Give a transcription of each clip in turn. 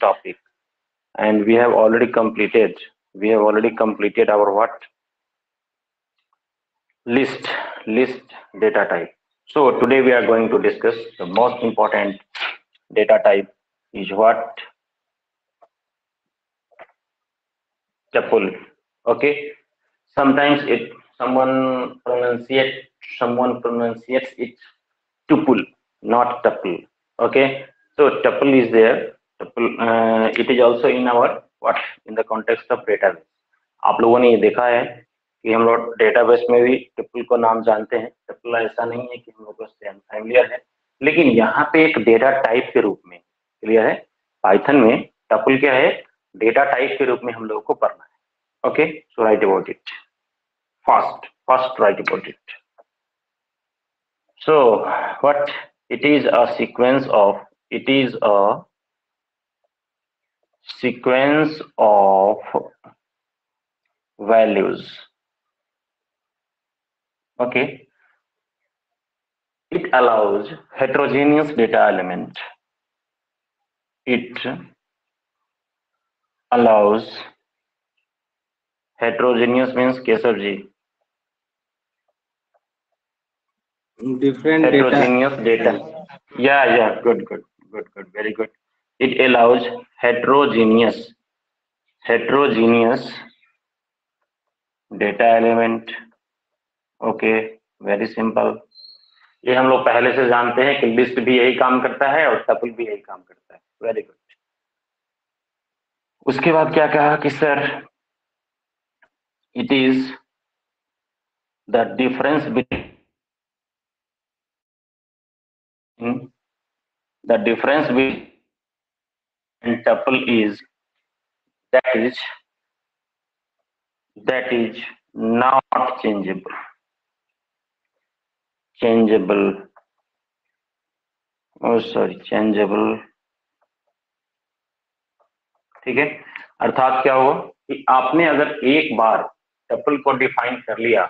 topic, and we have already completed our what? List data type. So today we are going to discuss the most important data type is what? Tuple. Okay, sometimes someone pronunciates it tuple, not tuple. Okay, so tuple is there. It is also in our what, in the context of database. आप लोगों ने ये देखा है कि हम लोग database में भी टपल को नाम जानते हैं। टपल ऐसा नहीं है कि हम लोग को फैमिलियर है, लेकिन यहाँ पे एक डेटा टाइप के रूप में क्लियर है। पाइथन में टपल क्या है? डेटा टाइप के रूप में हम लोगों को पढ़ना है। Okay, so right about it first right about it. So what it is a sequence of values. Okay, it allows heterogeneous data element. It allows heterogeneous means Kesav ji, different heterogeneous data. Yeah, good, very good. It allows heterogeneous data element. Okay, very simple. ये हम लोग पहले से जानते हैं कि list भी यही काम करता है और टपल भी यही काम करता है। Very good. उसके बाद क्या कहा कि sir it is the difference between tuple is that is not changeable. Changeable। ठीक है, अर्थात क्या हुआ कि आपने अगर एक बार टपल को डिफाइन कर लिया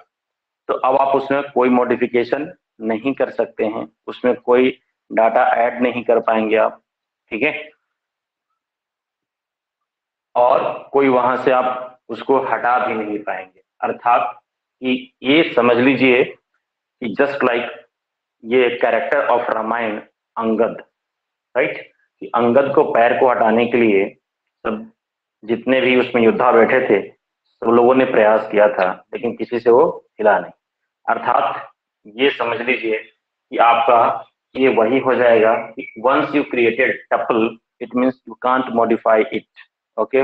तो अब आप उसमें कोई मॉडिफिकेशन नहीं कर सकते हैं, उसमें कोई डाटा ऐड नहीं कर पाएंगे आप। ठीक है, और कोई वहां से आप उसको हटा भी नहीं पाएंगे। अर्थात कि ये समझ लीजिए कि जस्ट लाइक ये character of Ramayana Angad, right, कि अंगद को पैर को हटाने के लिए सब जितने भी उसमें योद्धा बैठे थे सब लोगों ने प्रयास किया था, लेकिन किसी से वो हिला नहीं। अर्थात ये समझ लीजिए कि आपका ये वही हो जाएगा कि once you created tuple it means you can't modify it, okay,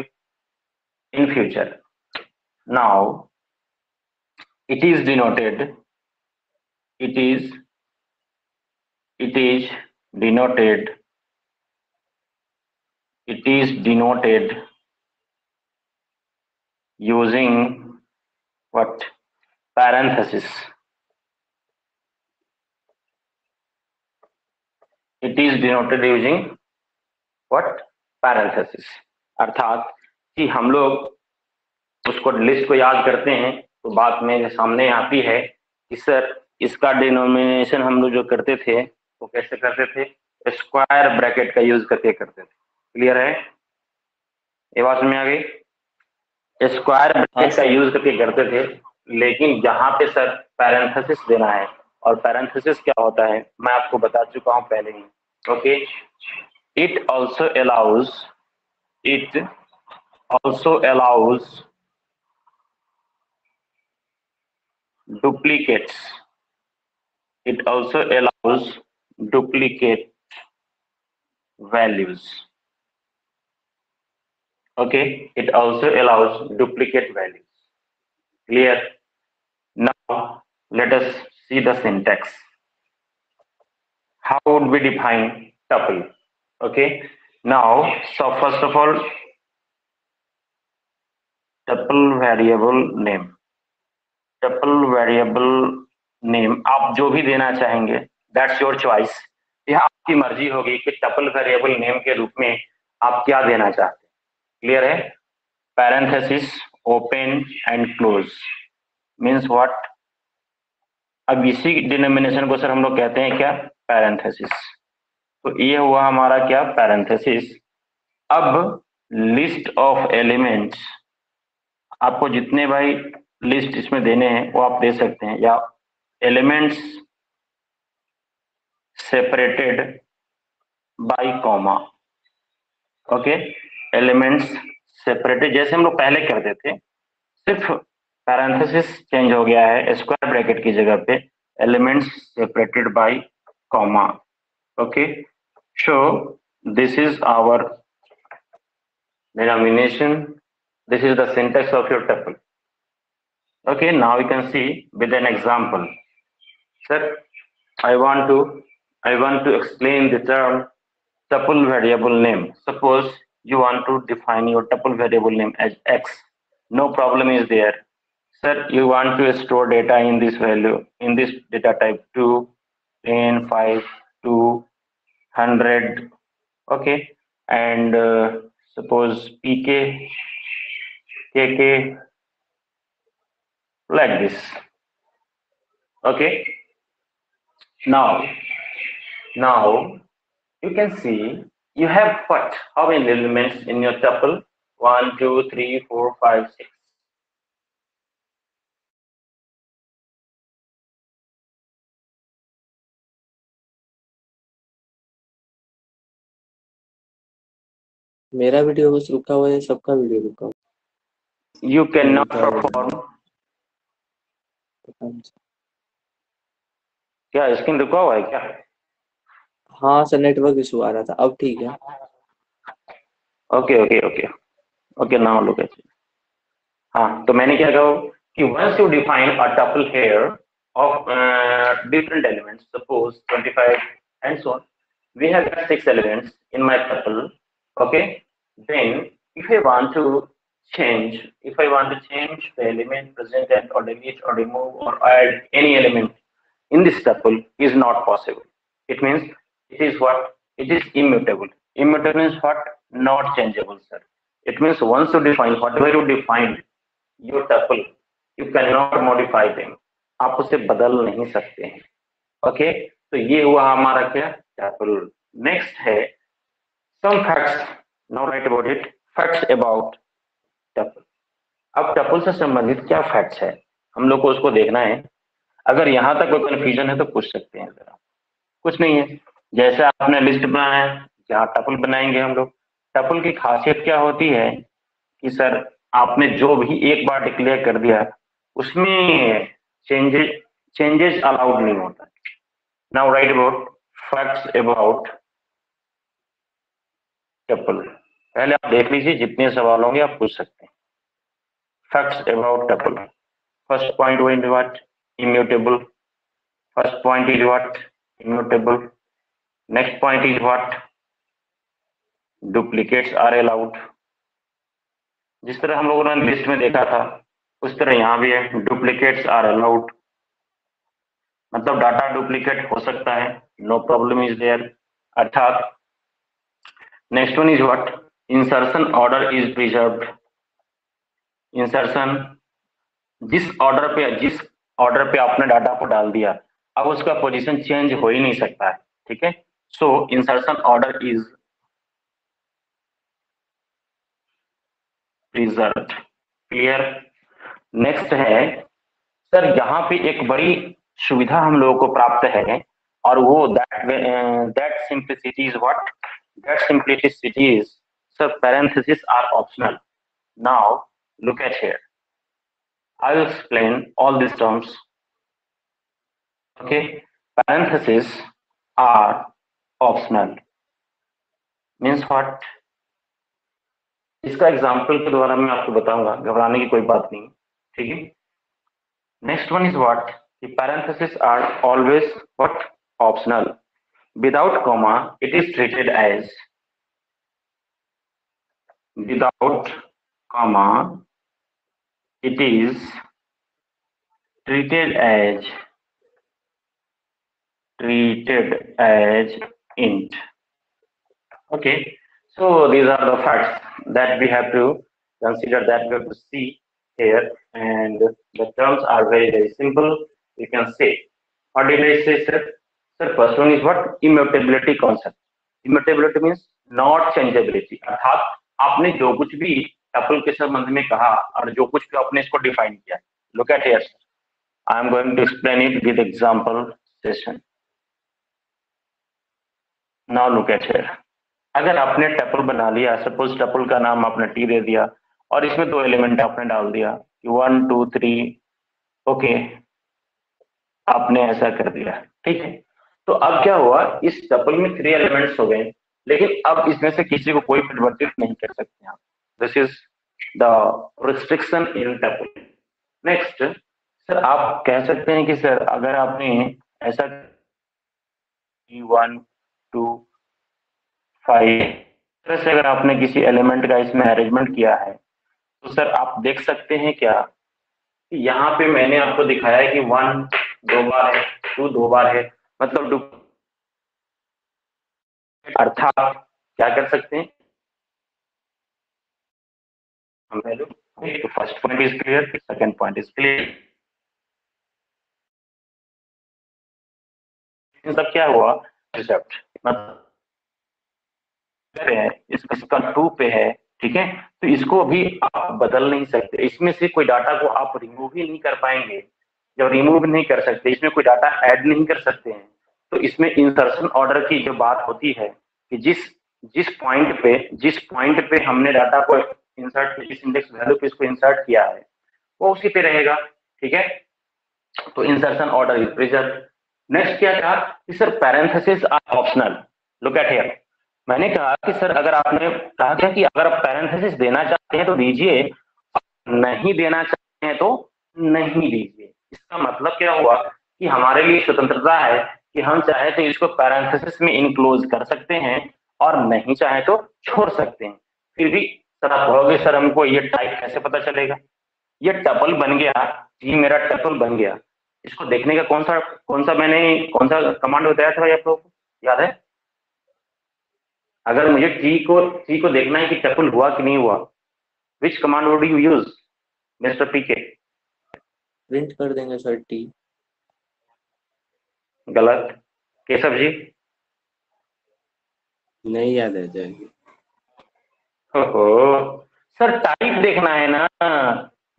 in future. Now it is denoted using what? Parenthesis. It is denoted using what? Parenthesis। अर्थात कि हम लोग उसको लिस्ट को याद करते हैं तो बात मेरे सामने आती है कि सर इसका डिनोमिनेशन हम लोग जो करते थे वो कैसे करते थे? स्क्वायर ब्रैकेट का यूज करके करते थे। क्लियर है? ये बात में आ गई? स्क्वायर ब्रैकेट का यूज करके करते थे, लेकिन यहाँ पे सर पैरेंथेसिस देना है, और पैरेंथेसिस क्या होता है मैं आपको बता चुका हूँ पहले ही। Okay, it also allows duplicates duplicate values। okay, it also allows duplicate values। clear? Now let us see the syntax. How would we define tuple? Okay, now so first of all tuple variable name आप जो भी देना चाहेंगे that's your choice. यह आपकी मर्जी होगी कि टपल वेरिएबल नेम के रूप में आप क्या देना चाहते हैं। क्लियर है? Parenthesis open and close means what? अब इसी डिनोमिनेशन को सर हम लोग कहते हैं क्या? पैरेंथेसिस। तो ये हुआ हमारा क्या? पैरेंथेसिस। अब लिस्ट ऑफ एलिमेंट्स, आपको जितने भाई लिस्ट इसमें देने हैं वो आप दे सकते हैं, या elements separated by comma. Okay, elements separated जैसे हम लोग पहले करते थे, सिर्फ पैरेंथेसिस चेंज हो गया है, स्क्वायर ब्रैकेट की जगह पे elements separated by comma. Okay, so this is our denomination, this is the syntax of your tuple. Okay, now we can see with an example. Sir, I want to explain the term tuple variable name. Suppose you want to define your tuple variable name as x. No problem is there. Sir, you want to store data in this value, in this data type 2, 10, 5, 2, 100. Okay, and suppose pk, kk, like this. Okay, now you can see you have what, how many elements in your tuple? 1 2 3 4 5 6. मेरा video बस रुका हुआ है, सबका video रुका हुआ है। You cannot perform. क्या स्क्रीन रुका हुआ है क्या? हाँ सर, नेटवर्क इशू आ रहा था, अब ठीक है। Okay okay okay okay, now look eight. हाँ, तो मैंने क्या कहा कि once you define a tuple here of different elements, suppose 25 and so on, we have 6 elements in my tuple. Okay, then if I want to change the element present and or delete or remove or add any element in this tuple is not possible. It means it is what? It is immutable. Immutable means what? Not changeable, sir. It means once you define whatever you define your tuple, you cannot modify them. आप उसे बदल नहीं सकते हैं। Okay, तो ये हुआ हमारा क्या? tuple. नेक्स्ट है some facts. Now write about it. Facts about tuple. अब tuple से संबंधित क्या फैक्ट्स है, हम लोग को उसको देखना है। अगर यहाँ तक कोई कंफ्यूजन है तो पूछ सकते हैं जरा। कुछ नहीं है, जैसे आपने लिस्ट बनाया है, जहाँ टपल बनाएंगे हम लोग। टपल की खासियत क्या होती है कि सर आपने जो भी एक बार डिक्लेयर कर दिया उसमें चेंजेस अलाउड नहीं होता। Now right about facts about tuple. पहले आप देख लीजिए, जितने सवाल होंगे आप पूछ सकते हैं। Facts about tuple. First point वो what? Immutable. First point is what? Immutable. Next point is what? Duplicates are allowed. जिस तरह हम लोगों ने लिस्ट में देखा था उस तरह यहाँ भी है, डुप्लीकेट्स आर अलाउड। मतलब डाटा डुप्लीकेट हो सकता है, नो प्रॉब्लम इज देयर। अर्थात next one is what? Insertion order is preserved. Insertion, जिस ऑर्डर पे आपने डाटा को डाल दिया, अब उसका पोजीशन चेंज हो ही नहीं सकता है। ठीक है, so insertion order is preserved. Clear? Next है सर, यहाँ पे एक बड़ी सुविधा हम लोगों को प्राप्त है, और वो that simplicity is what? That simplicity is sir parentheses are optional. Now look at here, I will explain all these terms. Okay, parentheses are optional means what? इसका एग्जाम्पल के द्वारा मैं आपको बताऊंगा, घबराने की कोई बात नहीं। ठीक है, next one is what? parentheses are always what? Optional. Without comma it is treated as, without comma it is treated as int. Okay, so these are the facts that we have to consider, that we have to see here, and the terms are very very simple. You can say, what did I say, sir? Sir, first one is what? Immutability concept. Immutability means not changeability, अर्थात आपने जो कुछ भी tuple के संबंध में कहा और जो कुछ भी आपने इसको डिफाइन किया, look at here, I am going to explain it with example session. Now look at here, अगर आपने टपल बना लिया, सपोज टपल का नाम आपने टी दे दिया और इसमें 2 एलिमेंट आपने डाल दिया, 1 2 3, ओके, आपने ऐसा कर दिया, ठीक है। तो अब क्या हुआ, इस टपल में 3 एलिमेंट्स हो गए, लेकिन अब इसमें से किसी को कोई परिवर्तित नहीं कर सकते आप। This is the restriction in tuple. Next sir, आप कह सकते हैं कि सर अगर आपने ऐसा 1 2 5 तरह से अगर आपने किसी एलिमेंट का इसमें अरेंजमेंट किया है, तो सर आप देख सकते हैं क्या कि यहाँ पे मैंने आपको दिखाया है कि 1 2 बार है, 2 2 बार है, मतलब अर्थात क्या कर सकते हैं हम वैल्यू। तो first point is clear, second point is clear. मतलब क्या हुआ, रिसेप्ट मतलब पे है, इसका 2 पे है, ठीक है। तो इसको अभी आप बदल नहीं सकते, इसमें से कोई डाटा को आप रिमूव ही नहीं कर पाएंगे। जब रिमूव नहीं कर सकते, इसमें कोई डाटा ऐड नहीं कर सकते हैं, तो इसमें इंसर्शन ऑर्डर की जो बात होती है कि जिस जिस पॉइंट पे हमने डाटा को इंसर्ट, इस इंडेक्स वैल्यू पे इसको इंसर्ट किया है, वो उसी पे रहेगा, ठीक है। तो insertion order is preserve. Next क्या कहा कि sir parenthesis are optional. Look at here, मैंने कहा कि सर अगर आपने कहा क्या कि अगर आप पैरेंथेसिस देना चाहते हैं तो दीजिए, नहीं देना चाहते हैं तो नहीं दीजिए। इसका मतलब क्या हुआ कि हमारे लिए स्वतंत्रता है कि हम चाहे तो इसको पैरेंथेसिस में इनक्लोज कर सकते हैं और नहीं चाहे तो छोड़ सकते हैं। फिर भी सर आप कहोगे सर हमको ये टाइप कैसे पता चलेगा, ये टपल बन गया, जी मेरा टपल बन गया, इसको देखने का कौन सा कमांड बताया था भाई आप लोगों को याद है? अगर मुझे टी को देखना है कि टपल हुआ कि नहीं हुआ, which command would you use mister PK? Print कर देंगे सर टी। गलत। केशव जी? नहीं याद आ जाएगी। ओहो सर, टाइप देखना है ना,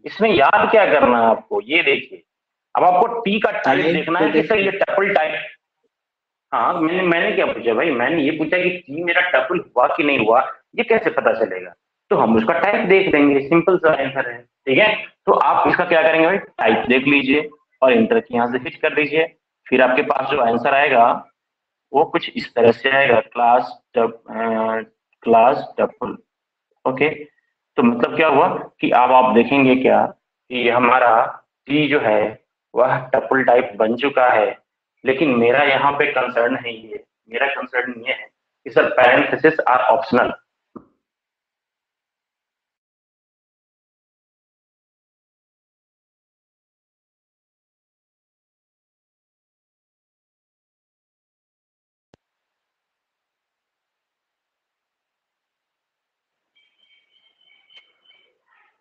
इसमें याद क्या करना है आपको, ये देखिए। अब आपको टी का टाइप देखना है कि सर ये टपल टाइप। हाँ, मैंने क्या पूछा भाई, मैंने ये पूछा कि टी मेरा टपल हुआ कि नहीं हुआ, ये कैसे पता चलेगा? तो हम उसका टाइप देख लेंगे, सिंपल सा आंसर है, ठीक है। तो आप इसका क्या करेंगे भाई, टाइप देख लीजिए और इंटर की यहां से हिट कर दीजिए। फिर आपके पास जो आंसर आएगा वो कुछ इस तरह से आएगा, क्लास टपल। ओके, तो मतलब क्या हुआ कि अब आप देखेंगे क्या कि हमारा टी जो है वह टपल टाइप बन चुका है। लेकिन मेरा यहाँ पे कंसर्न है ये, मेरा कंसर्न ये है कि sir parenthesis are optional.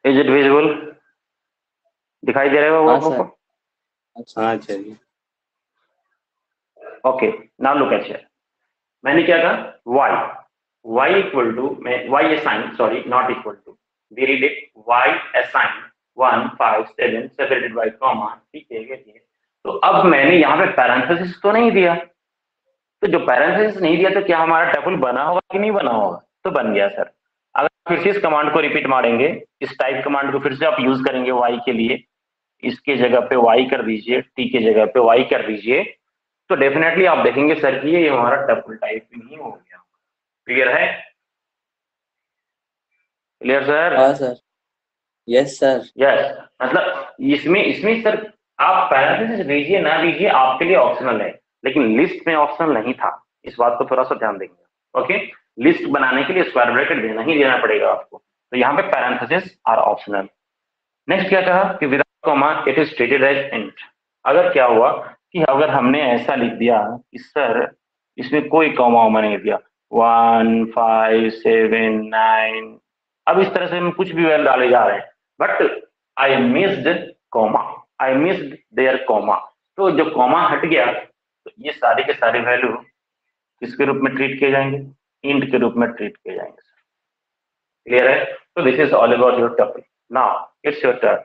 Is it visible? दिखाई दे रहा है वो हाँ आपको? सर, हाँ चलिए। Okay, now look at here, मैंने क्या कहा y equal to, y assign, sorry not equal to, we read it y assign 1 5 7 separated by comma, ठीक है। तो अब मैंने यहाँ पे पैरेंथेसिस तो नहीं दिया, तो जो पैरेंथेसिस नहीं दिया तो क्या हमारा टपल बना होगा कि नहीं बना होगा? तो बन गया सर। अगर फिर से इस कमांड को रिपीट मारेंगे, इस टाइप कमांड को फिर से आप यूज करेंगे y के लिए, इसके जगह पे y कर दीजिए, t के जगह पे y कर दीजिए, तो डेफिनेटली आप देखेंगे सर कि ये हमारा टपल टाइप नहीं हो गया। क्लियर है? Clear sir? हाँ सर, यस सर। यस, मतलब इसमें इसमें सर आप पैरेंथेसिस दीजिए ना दीजिए आपके लिए ऑप्शनल है, लेकिन लिस्ट में ऑप्शनल नहीं था, इस बात को थोड़ा सा ध्यान देंगे। ओके, लिस्ट बनाने के लिए स्क्वायर ब्रैकेट देना ही देना पड़ेगा आपको, तो यहाँ पे पैरेंथेसिस आर ऑप्शनल। नेक्स्ट क्या कहा कि without comma it is treated as int. अगर क्या हुआ कि अगर हमने ऐसा लिख दिया कि सर इसमें कोई कॉमा वॉमा नहीं दिया, 1 5 7 9, अब इस तरह से हम कुछ भी वैल्यू डाले जा रहे हैं, but I missed comma, I missed there comma, तो जो कॉमा हट गया तो ये सारे के सारे वैल्यू किसके रूप में ट्रीट किए जाएंगे? इंट के रूप में ट्रीट किए जाएंगे सर। क्लियर है? तो this is all about your tuple. Now it's your turn.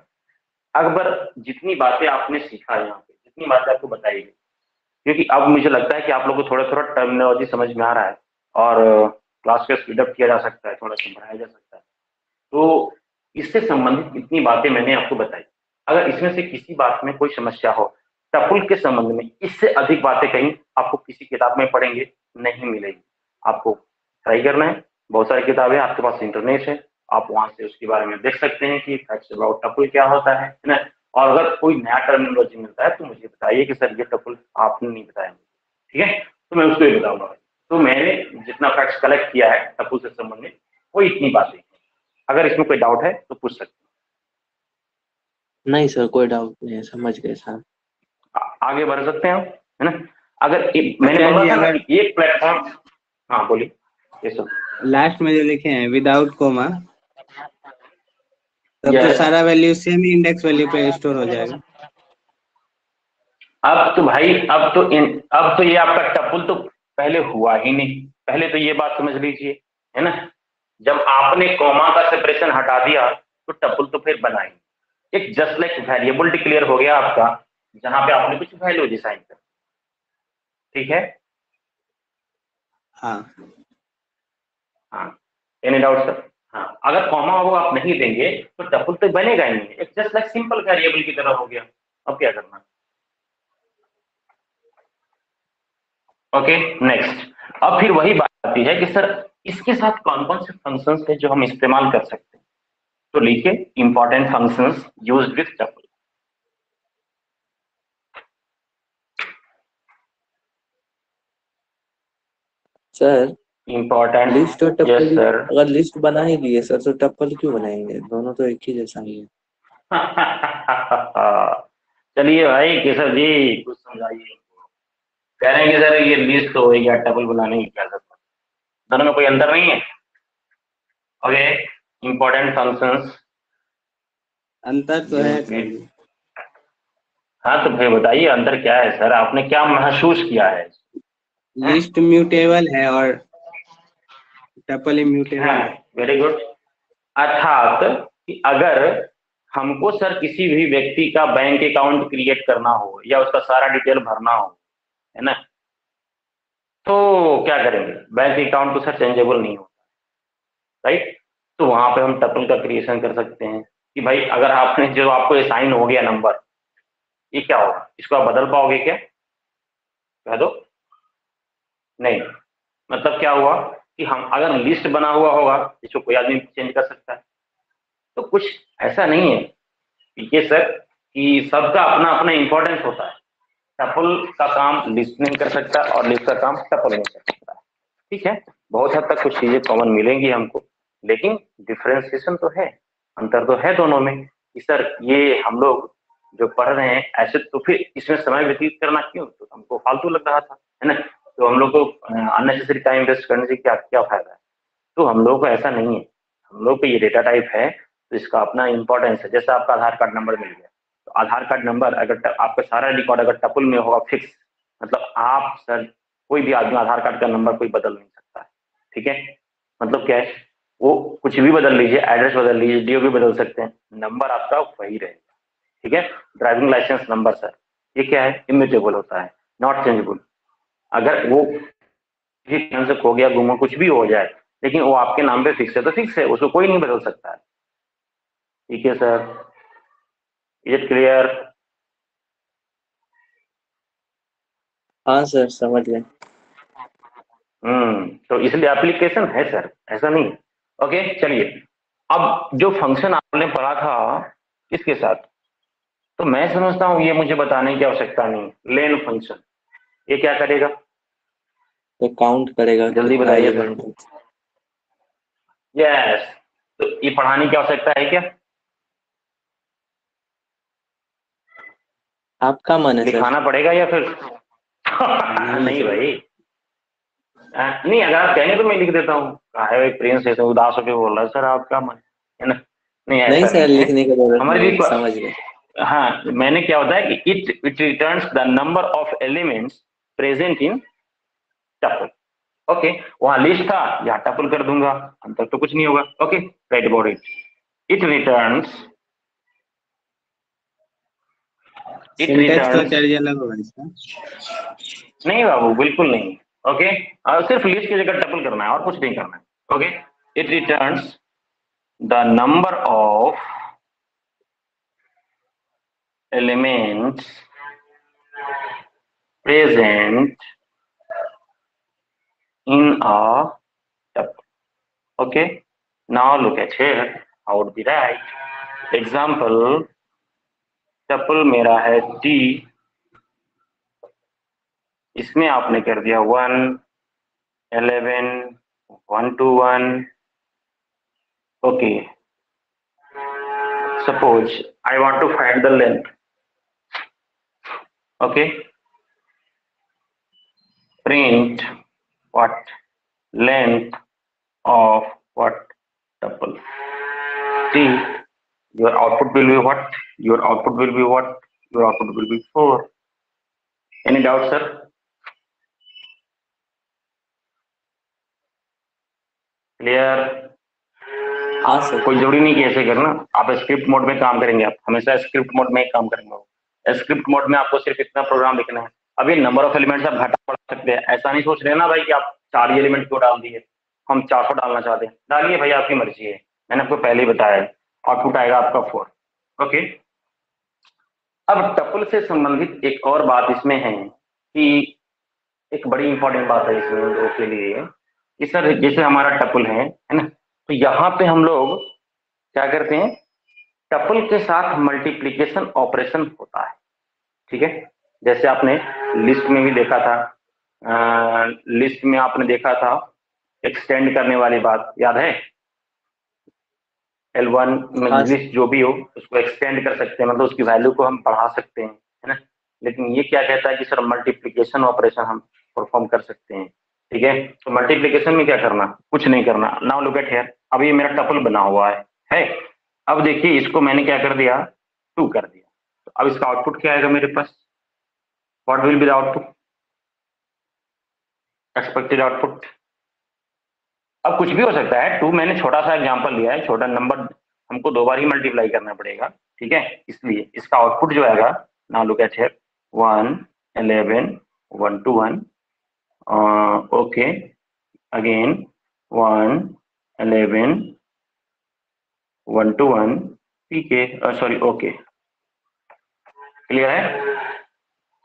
Akbar, जितनी बातें आपने सीखा यहाँ पे, जितनी बातें आपको बताई गई, क्योंकि अब मुझे लगता है कि आप लोगों को थोड़ा थोड़ा टर्मिनोलॉजी समझ में आ रहा है और क्लास को स्पीड अप किया जा सकता है, थोड़ा समझाया जा सकता है। तो इससे संबंधित इतनी बातें मैंने आपको बताई। अगर इसमें से किसी बात में कोई समस्या हो टपुल के संबंध में, इससे अधिक बातें कहीं आपको किसी किताब में पढ़ेंगे नहीं मिलेगी। आपको ट्राई करना है, बहुत सारी किताबें आपके पास, इंटरनेट है, आप वहां से उसके बारे में देख सकते हैं कि फैक्ट्स अबाउट टपुल क्या होता है ना। और अगर कोई नया टर्मिनोलॉजी मिलता है तो मुझे बताइए कि सर ये टपुल आपने नहीं बताया, ठीक है, तो मैं उसको ही बताऊंगा। तो मैंने जितना फैक्ट्स कलेक्ट किया है टपुल से संबंधित वो इतनी बातें। अगर इसमें कोई डाउट है तो पूछ सकते नहीं सर, कोई डाउट नहीं है, समझ गए सर। आगे बढ़ सकते हैं हम, है ना। अगर मैंने आचार्य बोला जी, था ना अगर कि एक प्लेटफॉर्म, हाँ बोलिए, ये सब लास्ट में जो लिखे हैं विदाउट कोमा, तब तो यस। सारा वैल्यू सेम ही इंडेक्स वैल्यू पे स्टोर हो जाएगा। अब तो भाई, अब तो ये आपका टपुल तो पहले हुआ ही नहीं। पहले तो ये बात समझ लीजिए, है ना। जब आपने कॉमा का सेपरेशन हटा दिया तो टपुल तो फिर बना ही। एक जस्ट लाइक वेरिएबल डिक्लेयर हो गया आपका, जहां पे आपने कुछ वैल्यू डिसाइन कर, ठीक है। हाँ हाँ, एनी डाउट सर? हाँ, अगर कॉमा वो आप नहीं देंगे तो टपुल तो बनेगा ही नहीं, एक जस्ट लाइक सिंपल वेरिएबल की तरह हो गया। अब क्या करना? Okay, next. अब फिर वही बात आती है कि सर इसके साथ कौन कौन से फंक्शंस है जो हम इस्तेमाल कर सकते हैं। तो लिखिए important functions used with tuple. Sir important, list और यस टप्पल, सर। अगर लिस्ट बना ही दिए सर तो टप्पल क्यों बनाएंगे? दोनों तो एक ही जैसा ही है। चलिए भाई केशव जी कुछ समझाइए। कह रहे हैं कि सर ये लिस्ट तो होगी, या टपल बनाने की क्या जरूरत है, दोनों में कोई अंतर नहीं है। ओके, इंपॉर्टेंट फंक्शंस अंतर तो है यूज्ड सर विथ। जी। हाँ तो भाई बताइए अंतर क्या है सर, आपने क्या महसूस किया है? लिस्ट म्यूटेबल है और टपल इम्यूटेबल है। Very good. अर्थात कि अगर हमको सर किसी भी व्यक्ति का बैंक अकाउंट क्रिएट करना हो या उसका सारा डिटेल भरना हो, है ना, तो क्या करेंगे? बैंक अकाउंट तो सर चेंजेबल नहीं होता, राइट। तो वहां पे हम टपल का क्रिएशन कर सकते हैं कि भाई अगर आपने जो आपको असाइन हो गया नंबर, ये क्या होगा, इसको आप बदल पाओगे क्या? कह दो। नहीं, मतलब क्या हुआ कि हम अगर लिस्ट बना हुआ होगा इसको कोई आदमी चेंज कर सकता है। तो कुछ ऐसा नहीं है ये सर कि सबका अपना अपना इंपॉर्टेंस होता है। टपल का काम लिस्ट नहीं कर सकता और लिस्ट का काम टपल नहीं कर सकता, ठीक है। बहुत हद तक कुछ चीजें कॉमन मिलेंगी हमको, लेकिन डिफरेंशिएशन तो है, अंतर तो है दोनों में कि सर ये हम लोग जो पढ़ रहे हैं ऐसे, तो फिर इसमें समय व्यतीत करना क्यों, तो हमको फालतू लग रहा था, है ना। तो हम लोग को अननेसेसरी टाइम वेस्ट करने से क्या क्या फायदा है। तो हम लोग को ऐसा नहीं है, हम लोग को ये डेटा टाइप है तो इसका अपना इंपॉर्टेंस है। जैसे आपका आधार कार्ड नंबर मिल गया, तो आधार कार्ड नंबर अगर आपका सारा रिकॉर्ड अगर टपल में होगा फिक्स, मतलब आप सर कोई भी आदमी आधार कार्ड का नंबर कोई बदल नहीं सकता है, ठीक है। मतलब क्या है, वो कुछ भी बदल लीजिए, एड्रेस बदल लीजिए, डीओ भी बदल सकते हैं, नंबर आपका वही रहेगा, ठीक है। ड्राइविंग लाइसेंस नंबर सर ये क्या है, इम्यूटेबल होता है, नॉट चेंजेबल। अगर वो किसी से खो गया, गुम, कुछ भी हो जाए, लेकिन वो आपके नाम पे फिक्स है तो फिक्स है, उसको कोई नहीं बदल सकता है, ठीक है सर। Is it clear? हाँ सर, समझ गए। तो इसलिए एप्लीकेशन है सर, ऐसा नहीं। ओके चलिए, अब जो फंक्शन आपने पढ़ा था किसके साथ, तो मैं समझता हूँ ये मुझे बताने की आवश्यकता नहीं। लेन फंक्शन ये क्या करेगा, तो काउंट करेगा जल्दी कितना बताइए सर। एलिमेंट। यस, तो ये पढ़ाने की आवश्यकता है क्या? आपका मन है सर। लिखाना पड़ेगा या फिर नहीं नहीं सर। भाई, नहीं अगर आप कहेंगे तो मैं लिख देता हूँ। कहा है भाई प्रिंस ऐसे उदास होकर बोल रहा है सर आपका मन, है ना। नहीं नहीं ऐसा सर, नहीं है लिखने की जरूरत हमारी नहीं, समझ गए। हाँ, मैंने क्या होता है कि it returns the number of elements present in tuple, okay, वहां लिस्ट था, यहाँ टपल कर दूंगा, अंतर तो कुछ नहीं होगा। Okay, write about it. It returns syntax तो चार्ज अलग होगा इसका। नहीं बाबू, बिल्कुल नहीं। ओके, सिर्फ लिस्ट की जगह टपल करना है और कुछ नहीं करना है। Okay, it returns the number of elements present in a tuple. Okay, now look at here, how would be right? Example, tuple मेरा है t, इसमें आपने कर दिया 1, 11, 1 to 1. Okay, suppose I want to find the length. Okay, print what? Length of what? Tuple t. Your output will be what? Your output will be what? Your output will be 4. Any doubt, sir? Clear? हाँ sir. कोई जरूरी नहीं कि ऐसे करना, आप script mode में काम करेंगे, आप हमेशा स्क्रिप्ट मोड में ही काम करेंगे। स्क्रिप्ट मोड में आपको सिर्फ इतना प्रोग्राम लिखना है। अब ये नंबर ऑफ एलिमेंट्स आप घटा बढ़ा सकते हैं, ऐसा नहीं सोच रहे ना भाई कि आप 4 ही एलिमेंट क्यों डाल दिए, हम 400 डालना चाहते हैं, डालिए भाई, आपकी मर्जी है। मैंने आपको पहले ही बताया है, आउटपुट आएगा आपका 4। ओके, अब टपल से संबंधित एक और बात इसमें है कि एक बड़ी इंपॉर्टेंट बात है इसमें लोगों के लिए कि सर जैसे हमारा टपल है ना, तो यहाँ पे हम लोग क्या करते हैं, टपल के साथ मल्टीप्लिकेशन ऑपरेशन होता है। ठीक है, जैसे आपने लिस्ट में भी देखा था, लिस्ट में आपने देखा था एक्सटेंड करने वाली बात याद है, L1 में हाँ सर। लिस्ट जो भी हो उसको एक्सटेंड कर सकते हैं, मतलब उसकी वैल्यू को हम बढ़ा सकते हैं, है ना। लेकिन ये क्या कहता है कि सर मल्टीप्लिकेशन ऑपरेशन हम परफॉर्म कर सकते हैं। ठीक है, तो मल्टीप्लिकेशन में क्या करना, कुछ नहीं करना। नाउ लुक एट हियर, अब ये मेरा टपल बना हुआ है। अब देखिए इसको मैंने क्या कर दिया, 2 कर दिया, तो अब इसका आउटपुट क्या आएगा मेरे पास, what will be the output, expected output. अब कुछ भी हो सकता है, 2 मैंने छोटा सा एग्जांपल लिया है, छोटा नंबर हमको 2 बार ही मल्टीप्लाई करना पड़ेगा। ठीक है, इसलिए इसका आउटपुट जो आएगा, now look at here, 1, 11, 1 to 1, okay, again 1, 11, 1 to 1, ठीक है, सॉरी, ओके, क्लियर है।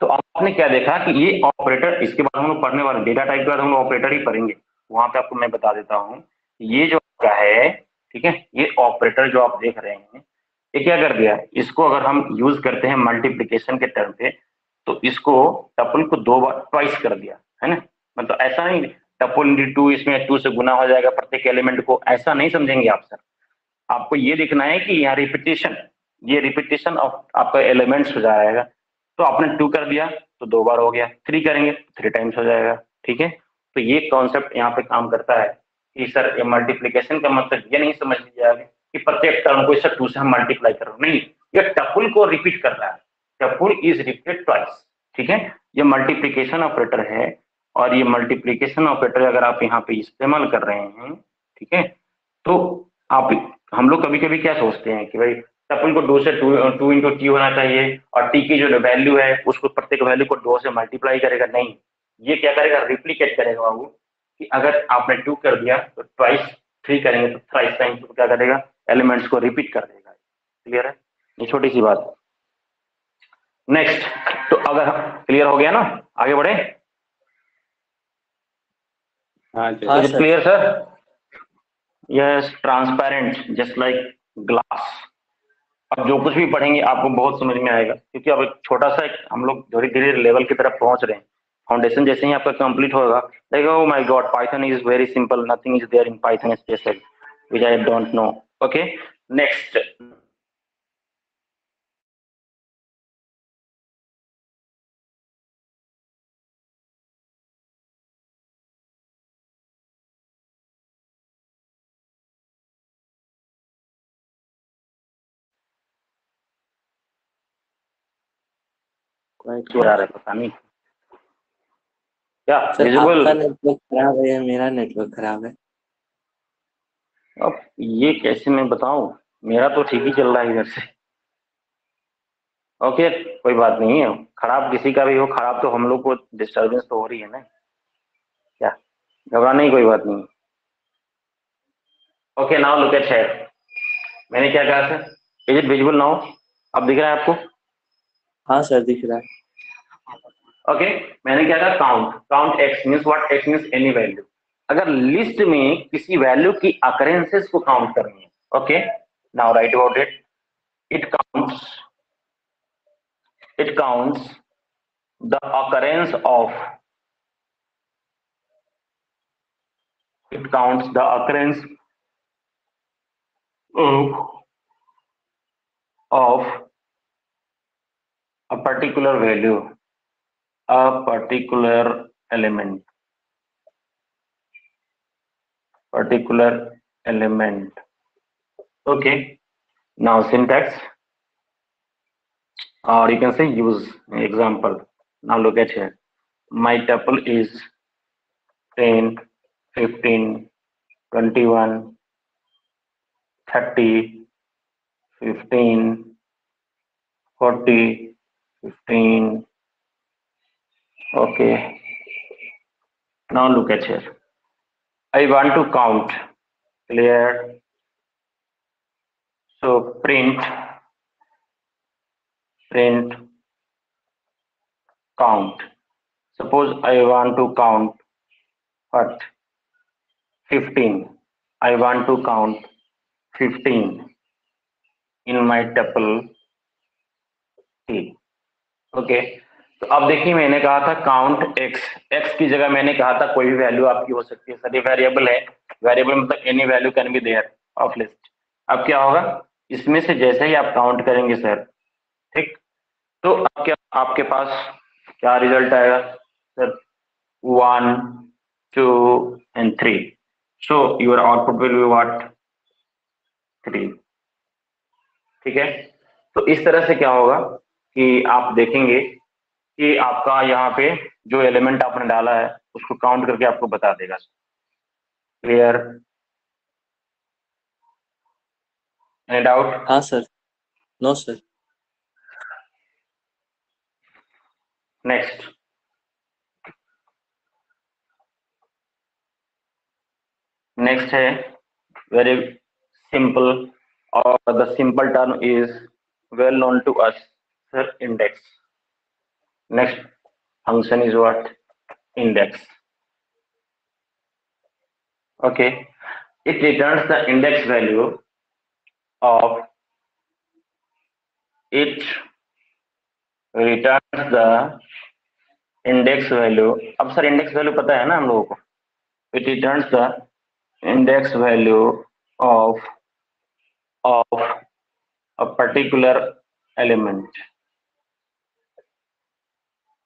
तो आपने क्या देखा कि ये ऑपरेटर, इसके बाद हम लोग पढ़ने वाले डेटा टाइप के बाद हम लोग ऑपरेटर ही पढ़ेंगे, वहां पे आपको मैं बता देता हूँ। ये जो आपका है, ठीक है, ये ऑपरेटर जो आप देख रहे हैं, ये क्या कर दिया, इसको अगर हम यूज करते हैं मल्टीप्लिकेशन के टर्म पे, तो इसको टपल को 2 बार ट्वाइस कर दिया, है ना। मतलब ऐसा नहीं टपल इंटू 2, इसमें 2 से गुना हो जाएगा प्रत्येक एलिमेंट को, ऐसा नहीं समझेंगे आप सर। आपको ये देखना है कि यहाँ रिपीटेशन, ये रिपीटेशन ऑफ आपका एलिमेंट्स हो जाएगा। तो आपने 2 कर दिया तो 2 बार हो गया, 3 करेंगे 3 टाइम्स हो जाएगा। ठीक है, तो ये कॉन्सेप्ट यहाँ पे काम करता है कि सर ये मल्टीप्लिकेशन का मतलब ये नहीं समझ लीजिए कि प्रत्येक टर्म को इसे 2 से हम मल्टीप्लाई कर रहे हो, नहीं, ये टपल को रिपीट कर रहा है, टपल इज रिपीटेड ट्वाइस। ठीक है, ये मल्टीप्लिकेशन ऑपरेटर है, और ये मल्टीप्लिकेशन ऑपरेटर अगर आप यहाँ पे इस्तेमाल कर रहे हैं, ठीक है, तो आप, हम लोग कभी कभी क्या सोचते हैं कि भाई टपल को 2 से 2 इंटू टी होना चाहिए, और टी की जो वैल्यू है उसको प्रत्येक वैल्यू को 2 से मल्टीप्लाई करेगा, नहीं, ये क्या करेगा, रिप्लीकेट करेगा बाबू, कि अगर आपने 2 कर दिया तो ट्वाइस, 3 करेंगे तो थ्राइस टाइम्स क्या करेगा, एलिमेंट्स को रिपीट कर देगा। क्लियर है, ये छोटी सी बात। नेक्स्ट, तो अगर क्लियर हो गया ना, आगे बढ़े। हाँ हाँ sir. Sir. Clear sir, yes, transparent just like glass. अब जो कुछ भी पढ़ेंगे आपको बहुत समझ में आएगा, क्योंकि अब एक छोटा सा हम लोग धीरे धीरे लेवल की तरफ पहुंच रहे हैं। फाउंडेशन जैसे ही आपका कंप्लीट होगा, देखो oh my god, Python is very simple, nothing is there in Python special which I don't know. Okay, next, quite क्यों आ रहा है पता नहीं, क्या सर विजिबल? आपका नेटवर्क खराब है या मेरा नेटवर्क खराब है? अब ये कैसे मैं बताऊं, मेरा तो ठीक ही चल रहा है इधर से। ओके, कोई बात नहीं है, खराब किसी का भी हो, खराब तो हम लोग को डिस्टरबेंस तो हो रही है ना, क्या घबराने की कोई बात नहीं। Okay now look at here, मैंने क्या कहा sir, is it visible now? अब दिख रहा है आपको? हाँ सर दिख रहा है। ओके, मैंने क्या कहा, count, count x means what, x means any value. अगर लिस्ट में किसी वैल्यू की अकरेंसेस को काउंट करनी है, okay now right about it, it counts, it counts the occurrence of, it counts the occurrence of a particular value, a particular element, particular element. Okay, now syntax, or you can say use example. Now look at here, my tuple is 10, 15, 21, 30, 15, 40, 15. Okay, now look at here, I want to count, clear, so print count. Suppose I want to count what, 15, I want to count 15 in my tuple T. Okay, तो अब देखिए मैंने कहा था count x, x की जगह मैंने कहा था कोई भी वैल्यू आपकी हो सकती है सर, ये वेरिएबल है, वेरिएबल मतलब any value can be there of list. अब क्या होगा, इसमें से जैसे ही आप काउंट करेंगे सर, ठीक, तो अब क्या आपके पास क्या रिजल्ट आएगा sir, 1, 2 and 3, so your output will be what, 3। ठीक है, तो इस तरह से क्या होगा कि आप देखेंगे कि आपका यहाँ पे जो एलिमेंट आपने डाला है उसको काउंट करके आपको बता देगा। Clear, any doubt? हाँ sir, no sir. Next, next है वेरी सिंपल, और the simple term is well known to us sir, index. Next function is what, index. Okay, it returns the index value of, it returns the index value, अब sir index value पता है ना हम लोगों को, it returns the index value of a particular element।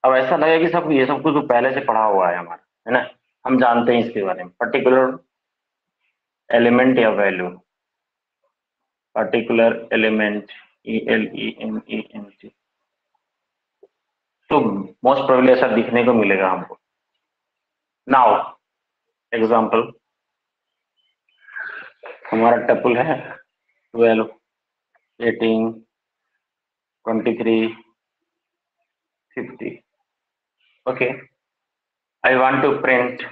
अब ऐसा लगेगा कि सब ये सब कुछ तो पहले से पढ़ा हुआ है हमारा, है ना, हम जानते हैं इसके बारे में, पर्टिकुलर एलिमेंट या वैल्यू, पर्टिकुलर एलिमेंट, ELEMENT, तो मोस्ट प्रोबेबली ऐसा दिखने को मिलेगा हमको। नाउ एग्जांपल, हमारा टपल है 12, 18, 23, 50। Okay, I want to print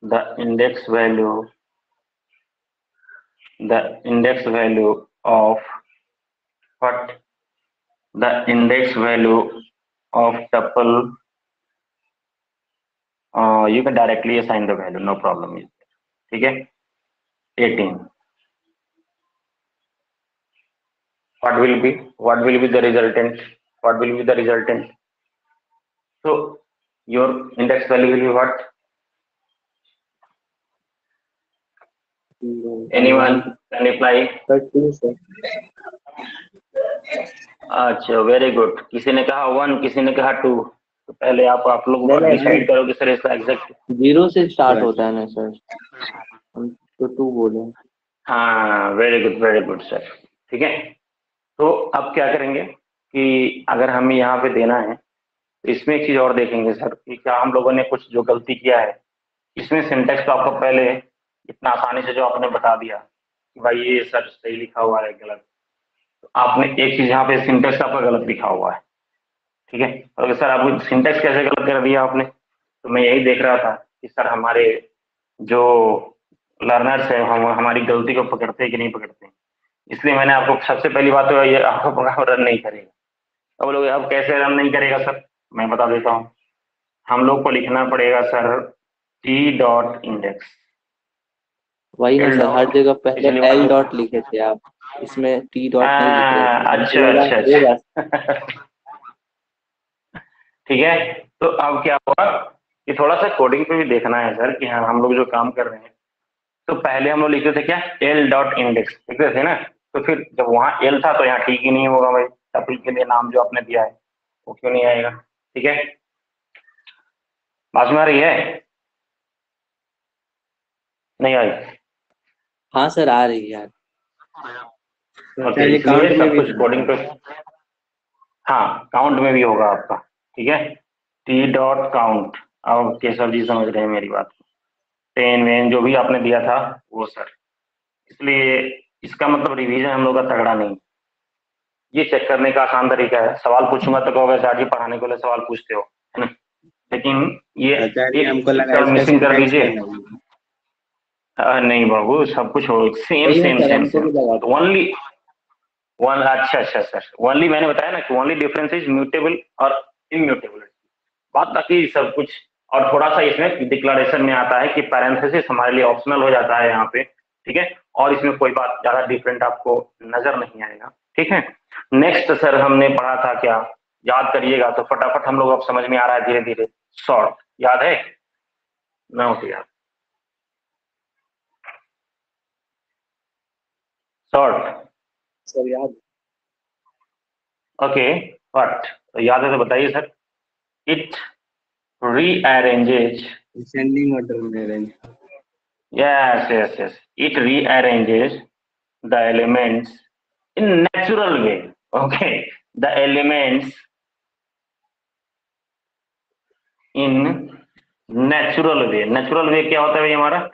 the index value, the index value of what, the index value of tuple, you can directly assign the value, no problem is there, ठीक है, 18, what will be the resultant, what will be the resultant, so your index value will be what, anyone can reply? 13 sir. अच्छा very good, किसी ने कहा 1, किसी ने कहा 2, तो पहले आप लोग नहीं, नहीं, डिसाइड करो कि सर इसका एग्जैक्ट 0 से स्टार्ट होता है ना सर, हम तो 2 बोले। हाँ वेरी गुड सर, ठीक है। तो अब क्या करेंगे कि अगर हमें यहाँ पे देना है तो इसमें एक चीज और देखेंगे सर कि क्या हम लोगों ने कुछ जो गलती किया है इसमें। सिंटेक्स तो आपको पहले इतना आसानी से जो आपने बता दिया कि भाई ये सर सही लिखा हुआ है गलत, तो आपने एक चीज यहाँ पे सिंटेक्स आपका गलत लिखा हुआ है, ठीक है। और सर आप सिंटेक्स कैसे गलत कर दिया आपने, तो मैं यही देख रहा था कि सर हमारे जो लर्नर्स है हम हमारी गलती को पकड़ते हैं कि नहीं पकड़ते हैं। इसलिए मैंने आपको सबसे पहली बात तो ये आपको प्रोग्राम रन नहीं करेगा। अब लोग अब कैसे रन नहीं करेगा सर, मैं बता देता हूँ। हम लोग को लिखना पड़ेगा सर t.index। वही ना सर, हर जगह पहले l डॉट लिखे थे आप, इसमें t डॉट नहीं लिख रहे थे। अच्छा। ठीक है, तो अब क्या हुआ कि थोड़ा सा कोडिंग पे भी देखना है सर कि हाँ हम लोग जो काम कर रहे हैं, तो पहले हम लोग लिखते थे क्या l.index लिखते थे ना, तो फिर जब वहाँ l था तो यहाँ ठीक ही नहीं होगा भाई, टपल के लिए नाम जो आपने दिया है वो क्यों नहीं आएगा। ठीक है, बात में आ रही है, नहीं आई? हाँ सर आ रही है यार। ओके, इसलिए सब कुछ कोडिंग पे, हाँ काउंट में भी होगा आपका, ठीक है। t.count, अब केशव जी समझ रहे हैं मेरी बात को, 10 वेन जो भी आपने दिया था वो सर, इसलिए इसका मतलब रिवीजन हम लोग का तगड़ा नहीं। ये चेक करने का आसान तरीका है, सवाल पूछूंगा तो कहोगे सर जी पढ़ाने के लिए सवाल पूछते हो, है ना, लेकिन ये हमको लगा मिसिंग कर दीजिए। नहीं बाबू, सब कुछ हो same same same same, only one, अच्छा सर, ओनली मैंने बताया ना कि ओनली डिफरेंस इज म्यूटेबल और इम्यूटेबल, बात बाकी सब कुछ। और थोड़ा सा इसमें डिक्लेरेशन में आता है कि पैरेंथेसिस हमारे लिए ऑप्शनल हो जाता है यहाँ पे, ठीक है, और इसमें कोई बात ज्यादा डिफरेंट आपको नजर नहीं आएगा, ठीक है। नेक्स्ट सर हमने पढ़ा था क्या, याद करिएगा तो फटाफट हम लोग अब समझ में आ रहा है धीरे धीरे। शॉर्ट याद है ना, होती याद शॉर्ट सर याद, ओके, व्हाट याद है तो बताइए sir. It rearranges, ascending order में arrange, yes, it rearranges the elements in natural way, okay, the elements in natural way। natural way क्या होता है भाई हमारा,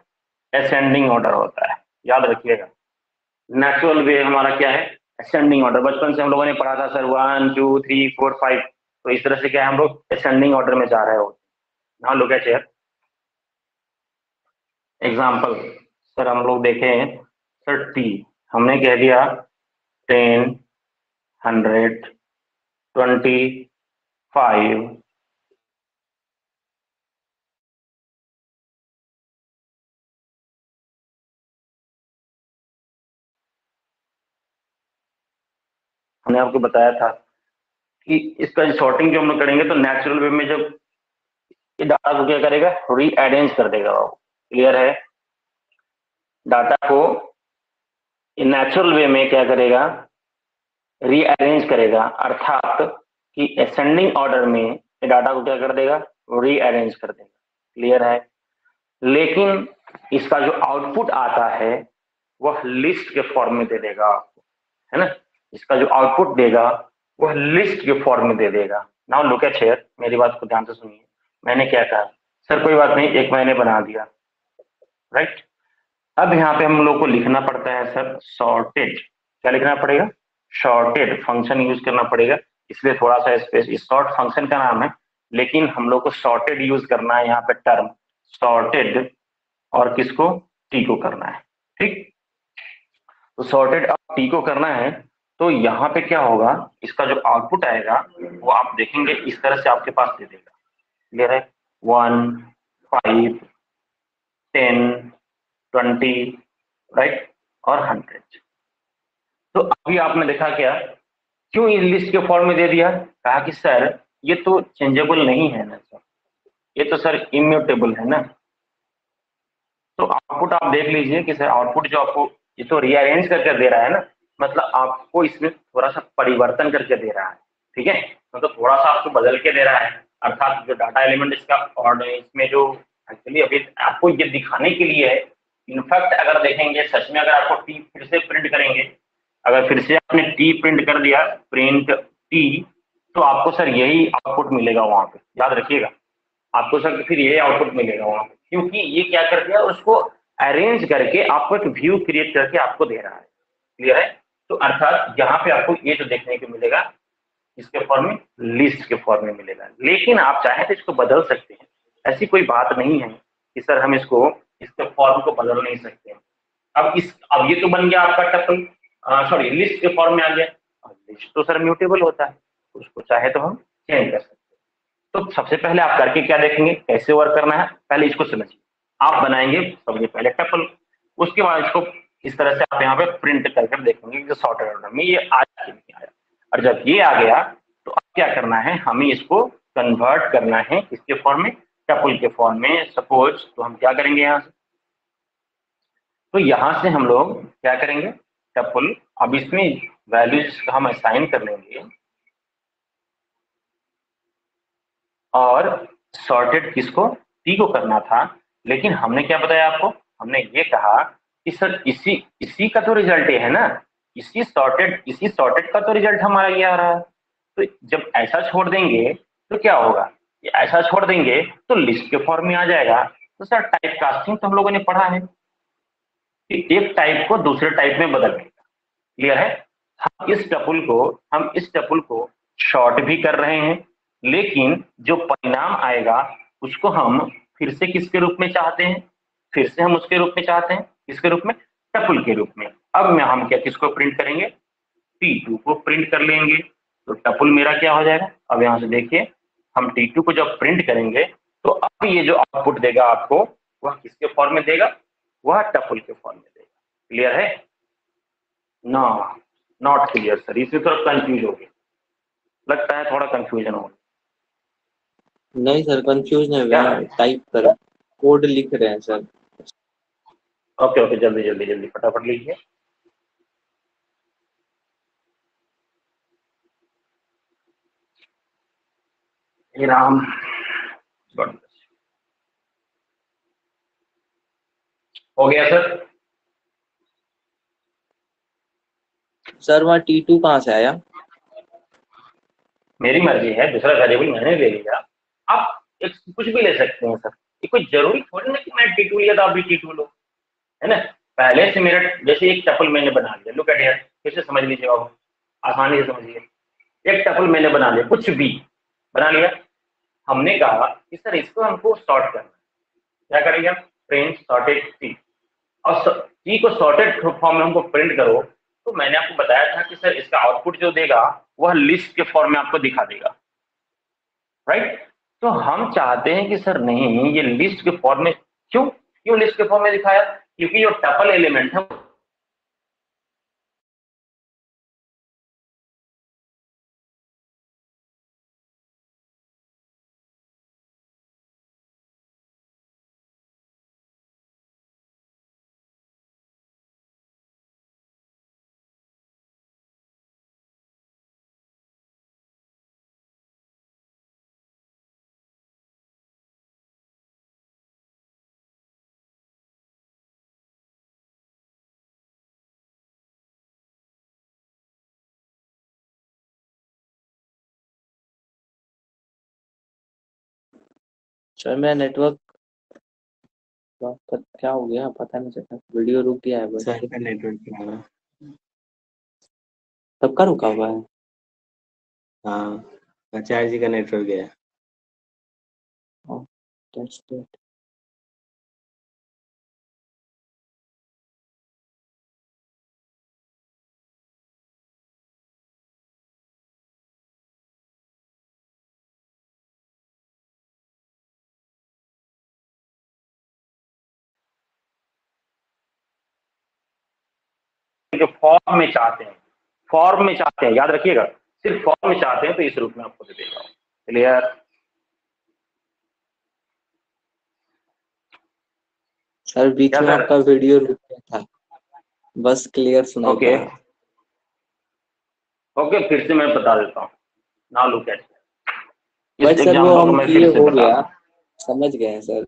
ascending order होता है, याद रखिएगा। नेचुरल वे हमारा क्या है, असेंडिंग ऑर्डर। बचपन से हम लोगों ने पढ़ा था सर 1 2 3 4 5, तो इस तरह से क्या है हम लोग असेंडिंग ऑर्डर में जा रहे हो। Now look at here example, sir हम लोग देखें सर टी, हमने कह दिया 10 100 25, हमने आपको बताया था कि इसका सॉर्टिंग जो हम लोग करेंगे तो नेचुरल वे में जब ये डाटा को क्या करेगा, रीअरेंज कर देगा वो, क्लियर है। डाटा को नेचुरल वे में क्या करेगा, रीअरेंज करेगा, अर्थात कि असेंडिंग ऑर्डर में डाटा को क्या कर देगा, रीअरेंज कर देगा, क्लियर है। लेकिन इसका जो आउटपुट आता है वह लिस्ट के फॉर्म में दे देगा आपको, है ना, इसका जो आउटपुट देगा वह लिस्ट के फॉर्म में दे देगा। नाउ लुक एट हियर, मेरी बात को ध्यान से सुनिए, मैंने क्या कहा सर, कोई बात नहीं, एक मैंने बना दिया, राइट। अब यहाँ पे हम लोग को लिखना पड़ता है सर सॉर्टेड, क्या लिखना पड़ेगा, शॉर्टेड फंक्शन यूज करना पड़ेगा, इसलिए थोड़ा सा स्पेस, इस शॉर्ट फंक्शन का नाम है, लेकिन हम लोग को सॉर्टेड यूज करना है यहाँ पे टर्म सॉर्टेड, और किसको, टी को करना है, ठीक। तो सॉर्टेड अब टी को करना है, तो यहाँ पे क्या होगा, इसका जो आउटपुट आएगा वो आप देखेंगे इस तरह से आपके पास दे देगा, क्लियर है, 1 5 10 20, राइट, और 100। तो अभी आपने देखा क्या, क्यों इस लिस्ट के फॉर्म में दे दिया, कहा कि सर ये तो चेंजेबल नहीं है ना सर, ये तो सर इम्यूटेबल है ना। तो आउटपुट आप देख लीजिए कि सर आउटपुट जो आपको ये तो रीअरेंज करके दे रहा है ना, मतलब आपको इसमें थोड़ा सा परिवर्तन करके दे रहा है, ठीक है, मतलब थोड़ा सा आपको बदल के दे रहा है, अर्थात जो डाटा एलिमेंट इसका और इसमें जो एक्चुअली अभी आपको ये दिखाने के लिए है। इनफैक्ट अगर देखेंगे सच में, अगर आपको टी फिर से प्रिंट करेंगे, अगर फिर से आपने टी प्रिंट कर दिया, प्रिंट टी, तो आपको सर यही आउटपुट मिलेगा वहां पे, याद रखिएगा, आपको सर फिर यही आउटपुट मिलेगा वहां पे, क्योंकि ये क्या कर दिया, उसको अरेंज करके आपको एक व्यू क्रिएट करके आपको दे रहा है। क्लियर है? तो अर्थात यहाँ पे आपको ये जो देखने को मिलेगा इसके फॉर्म में, लिस्ट के फॉर्म में मिलेगा। लेकिन आप चाहें तो इसको बदल सकते हैं, ऐसी कोई बात नहीं है कि सर हम इसको इसके फॉर्म को बदल नहीं सकते हैं। अब ये तो बन गया आपका टपल, सॉरी लिस्ट के फॉर्म में आ गया। लिस्ट तो सर म्यूटेबल होता है, उसको चाहे तो हम चेंज कर सकते हैं। तो सबसे पहले आप करके क्या देखेंगे, कैसे वर्क करना है, पहले इसको समझिए। आप बनाएंगे सबसे पहले टपल, उसके बाद इसको इस तरह से आप यहाँ पे प्रिंट करके देखेंगे कि सॉर्टेड ऑर्डर में ये आया कि नहीं आया। और जब ये आ गया तो अब क्या करना है, हमें इसको कन्वर्ट करना है किसके फॉर्म में, टपल के फॉर्म में। सपोज तो हम क्या करेंगे यहाँ से, तो यहाँ से हम लोग क्या करेंगे, टपल, अब इसमें वैल्यूज हम असाइन कर लेंगे और सॉर्टेड किसको, टी को करना था। लेकिन हमने क्या बताया आपको, हमने ये कहा कि सर इसी का तो रिजल्ट ये है ना, इसी सॉर्टेड का तो रिजल्ट हमारा ये आ रहा है। तो जब ऐसा छोड़ देंगे तो क्या होगा, ये ऐसा छोड़ देंगे तो लिस्ट के फॉर्म में आ जाएगा। तो सर टाइप कास्टिंग तो हम लोगों ने पढ़ा है कि एक टाइप को दूसरे टाइप में बदलने का। क्लियर है? हम इस टपल को शॉर्ट भी कर रहे हैं, लेकिन जो परिणाम आएगा उसको हम फिर से किसके रूप में चाहते हैं, फिर से हम उसके रूप में चाहते हैं, किसके रूप में, टपल के रूप में। अब में हम क्या किसको प्रिंट करेंगे, T2 को प्रिंट कर लेंगे। तो टपल मेरा क्या हो जाएगा, अब यहां से देखिए, हम T2 को जब प्रिंट करेंगे तो अब ये जो आउटपुट देगा आपको, वह किसके फॉर्म में देगा, वह टपल के फॉर्म में देगा। क्लियर है? ना, नॉट क्लियर सर, इसमें थोड़ा कंफ्यूज हो गया, लगता है थोड़ा कंफ्यूजन हो गया। नहीं सर, कंफ्यूज नहीं हुए, टाइप कर कोड लिख रहे हैं सर। ओके ओके, जल्दी जल्दी जल्दी फटाफट लिखिए। हे राम, हो गया सर? सर वहाँ T2 कहाँ से आया? मेरी मर्जी है, दूसरा वेरिएबल मैंने ले लिया, आप एक कुछ भी ले सकते हैं सर, ये कोई जरूरी थोड़ी ना कि मैं T2 लिया तो आप भी T2 लो, है ना। पहले से मेरा जैसे एक टपल मैंने बना लिया, लुक एट हियर, फिर से समझ लीजिए आप, आसानी से समझिए। एक टपल मैंने बना लिया, कुछ भी बना लिया, हमने कहा कि सर इसको हमको सॉर्ट करना है, क्या करेंगे हम, प्रिंट सॉर्टेड टी, और टी को सॉर्टेड फॉर्म में हमको प्रिंट करो। तो मैंने आपको बताया था कि सर इसका आउटपुट जो देगा वह लिस्ट के फॉर्म में आपको दिखा देगा, राइट। तो हम चाहते हैं कि सर नहीं, ये लिस्ट के फॉर्म में, क्यों लिस्ट के फॉर्म में दिखाया, क्योंकि जो टपल एलिमेंट है सर मेरा नेटवर्क क्या हो गया पता नहीं चला, वीडियो रुक गया है बस। सर का नेटवर्क सबका रुका हुआ है। हाँ, आचार्य जी का नेटवर्क गया। That's it. जो फॉर्म में चाहते हैं, फॉर्म में चाहते हैं, याद रखिएगा, सिर्फ फॉर्म में चाहते हैं तो इस रूप में आपको दे देगा। क्लियर? सर बीच में आपका वीडियो रुक गया था, बस क्लियर सुना। ओके ओके, फिर से मैं बता देता हूँ, now look eight, but sir वो हम किए हो गया, समझ गए हैं सर,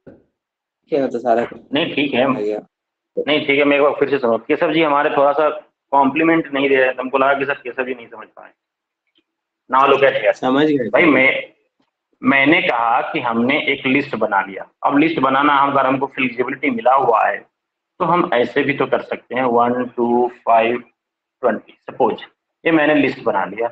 क्या तो सारा नहीं ठीक है, नहीं ठीक है, मैं एक बार फिर से समझ, केशव जी हमारे थोड़ा सा कॉम्प्लीमेंट नहीं दे रहे, हमको लगा कि सर केशव जी नहीं समझ पाए। Now look at here. समझ गए भाई मैंने कहा कि हमने एक लिस्ट बना लिया। अब लिस्ट बनाना अगर हमको फ्लेक्सिबिलिटी मिला हुआ है तो हम ऐसे भी तो कर सकते हैं 1 2 5 20। सपोज ये मैंने लिस्ट बना लिया।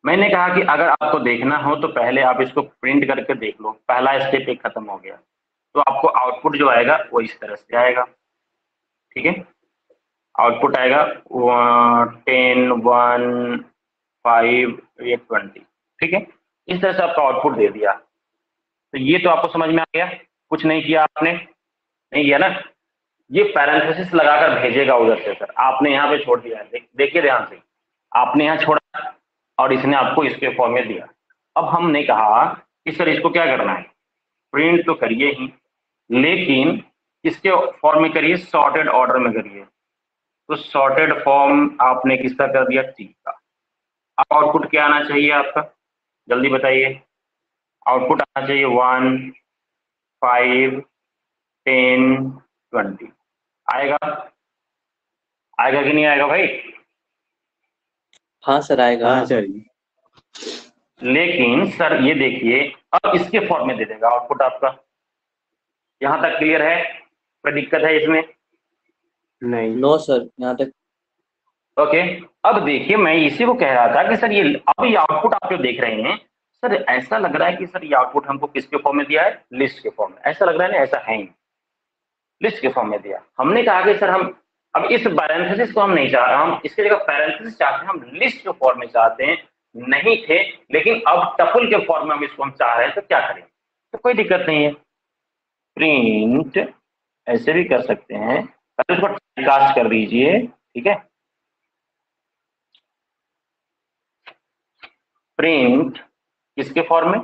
मैंने कहा कि अगर आपको देखना हो तो पहले आप इसको प्रिंट करके देख लो। पहला स्टेप एक खत्म हो गया, तो आपको आउटपुट जो आएगा वो इस तरह से आएगा। ठीक है, आउटपुट आएगा 10 1 5 20। ठीक है, इस तरह से आपका आउटपुट दे दिया। तो ये तो आपको समझ में आ गया, कुछ नहीं किया आपने, नहीं किया ना। ये पैरेंथेसिस लगाकर भेजेगा उधर से सर, आपने यहाँ पे छोड़ दिया। देखिए ध्यान से, आपने यहाँ छोड़ा और इसने आपको इसके फॉर्म में दिया। अब हमने कहा कि सर इसको क्या करना है, प्रिंट तो करिए ही, लेकिन इसके फॉर्म में करिए, सॉर्टेड ऑर्डर में करिए। तो सॉर्टेड फॉर्म आपने किसका कर दिया, टी का। अब आउटपुट क्या आना चाहिए आपका, जल्दी बताइए। आउटपुट आना चाहिए 1 5 10 20। आएगा, आएगा कि नहीं आएगा भाई? हाँ सर आएगा। हाँ सर। लेकिन सर ये देखिए, अब इसके फॉर्म में दे देगा आउटपुट आपका। यहाँ तक क्लियर है? कोई दिक्कत है इसमें? नहीं। नो सर, यहाँ तक। ओके, अब देखिए मैं इसी को कह रहा था कि सर ये अब ये आउटपुट आप जो देख रहे हैं सर, ऐसा लग रहा है कि सर ये आउटपुट हमको किसके फॉर्म में दिया है, लिस्ट के फॉर्म में। ऐसा लग रहा है ना, ऐसा है ही, लिस्ट के फॉर्म में दिया। हमने कहा कि सर हम अब इस पैरेंथेसिस को हम नहीं चाह रहे, हम इसकी जगह पैरेंथेसिस चाहते हैं, हम लिस्ट के फॉर्म में चाहते हैं। नहीं थे, लेकिन अब टपल के फॉर्म में हम इसको हम चाह रहे हैं, तो क्या करें? तो कोई दिक्कत नहीं है, प्रिंट ऐसे भी कर सकते हैं। पहले उसको टाइपकास्ट कर दीजिए। ठीक है, प्रिंट किसके फॉर्म में,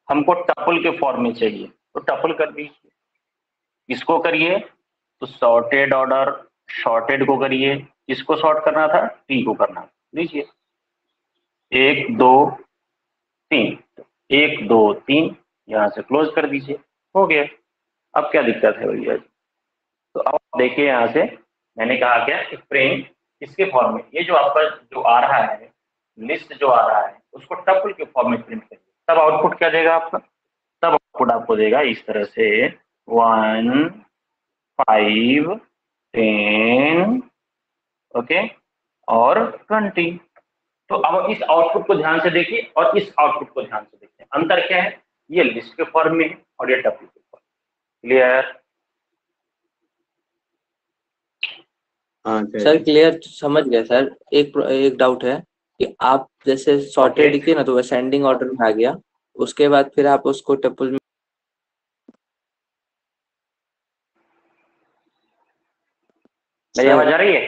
हमको टपल के फॉर्म में चाहिए, तो टपल कर दीजिए। इसको करिए तो सॉर्टेड ऑर्डर, शॉर्टेड को करिए। इसको सॉर्ट करना था, टी को करना। लीजिए 1 2 3, 1 2 3, यहां से क्लोज कर दीजिए, हो गया। अब क्या दिक्कत है भैया? तो अब देखिए यहाँ से मैंने कहा क्या कि प्रिंट किसके फॉर्म में, ये जो आपका जो आ रहा है लिस्ट जो आ रहा है उसको टपल के फॉर्म में प्रिंट करिए। तब आउटपुट क्या देगा आपका, तब आउटपुट आपको देगा इस तरह से 1 5 10 ओके और 20। तो अब इस आउटपुट को ध्यान से देखिए और इस आउटपुट को ध्यान से देखिए, अंतर क्या है, ये लिस्ट के फॉर्म में है और ये टपल के फॉर्म में। क्लियर? हाँ सर क्लियर, समझ गए सर। एक डाउट है कि आप जैसे सॉर्टेड किए ना तो असेंडिंग ऑर्डर में आ गया, उसके बाद फिर आप उसको टपल में। मेरी आवाज आ रही है?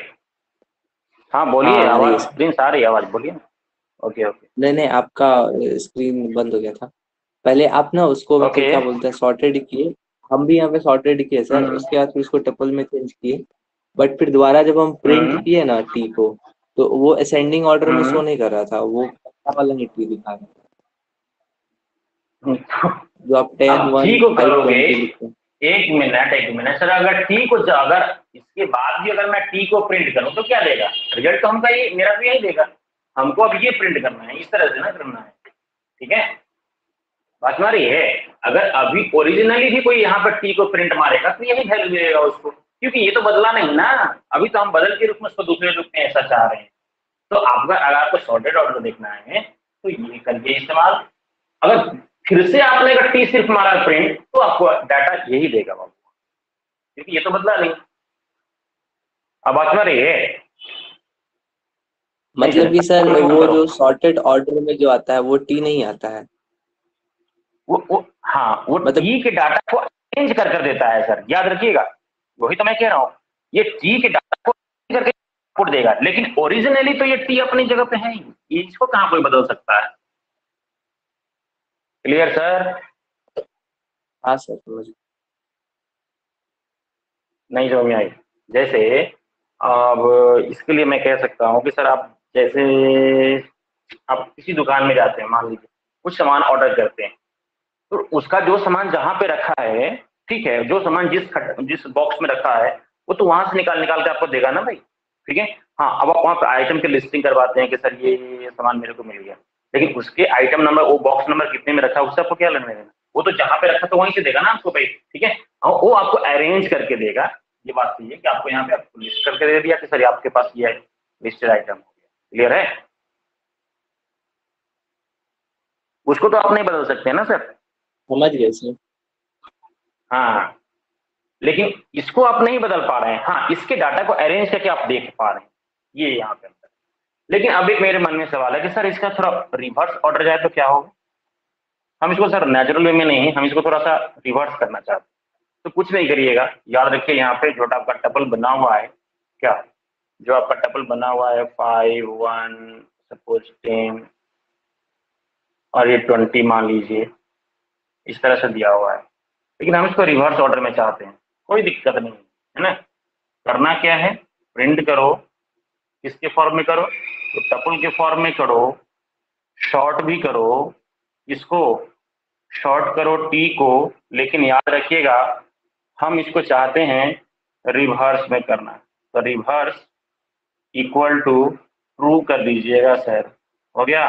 हाँ बोलिए, हाँ, आ रही है आवाज सर। प्रिंस आ रही है, आवाज बोलिए ना। ओके ओके नहीं नहीं, आपका स्क्रीन बंद हो गया था। पहले आप ना उसको मतलब ओके। क्या बोलते हैं, सॉर्टेड किए। हम भी यहाँ पे सॉर्टेड किए सर, उसके बाद फिर उसको टपल में चेंज किए। बट फिर दोबारा जब हम प्रिंट किए ना टी को, तो वो असेंडिंग ऑर्डर में शो नहीं कर रहा था, वो वाला ही टी दिखा रहा था जो आप 10 अब 1 टी को 5 करोगे, 20 लिखते हैं। एक मिनट सर, अगर टी को अगर इसके बाद भी अगर मैं टी को प्रिंट करूं तो क्या देगा रिजल्ट? तो हमका ये, मेरा भी यही देगा। हमको अब ये प्रिंट करना है, इस तरह से ना करना है। ठीक है, बात मारी है। अगर अभी ओरिजिनली भी कोई यहाँ पर टी को प्रिंट मारेगा तो यही वैल्यू मिलेगा उसको, क्योंकि ये तो बदला नहीं ना। अभी तो हम बदल के रूप में उसको दूसरे रूप में ऐसा चाह रहे हैं। तो आपका अगर आपको सॉर्टेड ऑर्डर देखना है तो ये करके इस्तेमाल। अगर फिर से आपने अगर टी सिर्फ मारा प्रिंट तो आपको डाटा यही देगा बाबू, क्योंकि ये तो बदला नहीं। अब बात में रही है, मतलब कि सर वो जो सॉर्टेड ऑर्डर में जो आता है वो टी नहीं आता है। वो हाँ, वो मतलब टी के डाटा को चेंज कर कर देता है सर, याद रखिएगा। वही तो मैं कह रहा हूँ, ये टी के डाटा को चेंज करके आउटपुट देगा, लेकिन ओरिजिनली तो ये टी अपनी जगह पे है ही, इसको कहाँ कोई बदल सकता है। Clear sir? हाँ सर समझ। नहीं समझ में आई? जैसे अब इसके लिए मैं कह सकता हूँ कि सर आप जैसे आप किसी दुकान में जाते हैं, मान लीजिए कुछ सामान ऑर्डर करते हैं, तो उसका जो सामान जहां पे रखा है, ठीक है, जो सामान जिस बॉक्स में रखा है वो तो वहां से निकाल निकाल के आपको देगा ना भाई। ठीक है, हाँ, अब आप वहाँ पे आइटम की लिस्टिंग करवाते हैं कि सर ये सामान मेरे को मिल गया, लेकिन उसके आइटम नंबर, वो बॉक्स नंबर कितने में रखा है उससे आपको क्या लेना देना? वो तो जहाँ पे रखा तो वहीं से देगा ना आपको भाई, ठीक है। और वो आपको अरेंज करके देगा। ये बात सही है कि आपको यहाँ पे आपको लिस्ट करके दे दिया कि सर आपके पास ये लिस्टेड आइटम हो गया। क्लियर है? उसको तो आप नहीं बदल सकते ना सर। समझ गए सर। हाँ, लेकिन इसको आप नहीं बदल पा रहे हैं। हाँ, इसके डाटा को अरेंज करके आप देख पा रहे हैं, ये यहाँ पे अंतर। लेकिन अब एक मेरे मन में सवाल है कि सर इसका थोड़ा रिवर्स ऑर्डर जाए तो क्या होगा? हम इसको सर नेचुरल वे में नहीं, हम इसको थोड़ा सा रिवर्स करना चाहते हैं। तो कुछ नहीं करिएगा, याद रखिए यहाँ पे जो आपका टपल बना हुआ है, क्या जो आपका टपल बना हुआ है 5 1 सपोज 10 और ये 20 मान लीजिए, इस तरह से दिया हुआ है। लेकिन हम इसको रिवर्स ऑर्डर में चाहते हैं, कोई दिक्कत नहीं है ना। करना क्या है, प्रिंट करो, किसके फॉर्म में करो, तो टपल के फॉर्म में करो, शॉर्ट भी करो, इसको शॉर्ट करो टी को, लेकिन याद रखिएगा हम इसको चाहते हैं रिवर्स में करना। तो रिवर्स इक्वल टू ट्रू कर दीजिएगा सर, हो गया,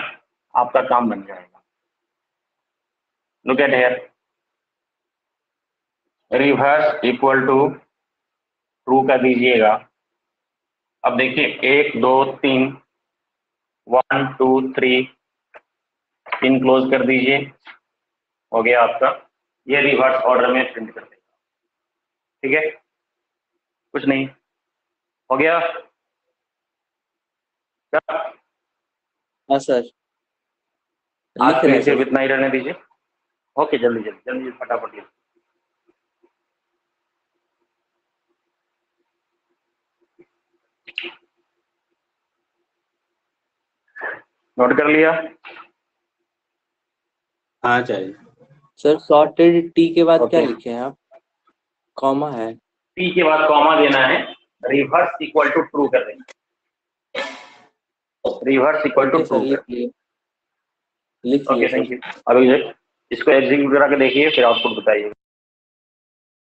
आपका काम बन जाएगा। Look at here, reverse equal to true कर दीजिएगा। अब देखिए 1 2 3 1 2 3 पिन क्लोज कर दीजिए, हो गया आपका। ये रिवर्स ऑर्डर में प्रिंट कर देगा, ठीक है, कुछ नहीं, हो गया क्या? हाँ सर, आज लिख के रहे लिए हैं सिर्फ सर। इतना ही रहने दीजिए। ओके, जल्दी जल्दी जल्दी फटाफट ये। नोट कर लिया? हाँ चाहिए। सर सॉर्टेड टी के बाद क्या ओके, लिखे हैं आप? कॉमा है। टी के बाद कॉमा देना है, रिवर्स इक्वल टू ट्रू कर देंगे, reverse equal to okay true sir, कर। लिख लिए ओके, सर। Thank you. अभी इसको एग्जीक्यूट करा के देखिए, फिर आउटपुट बताइए।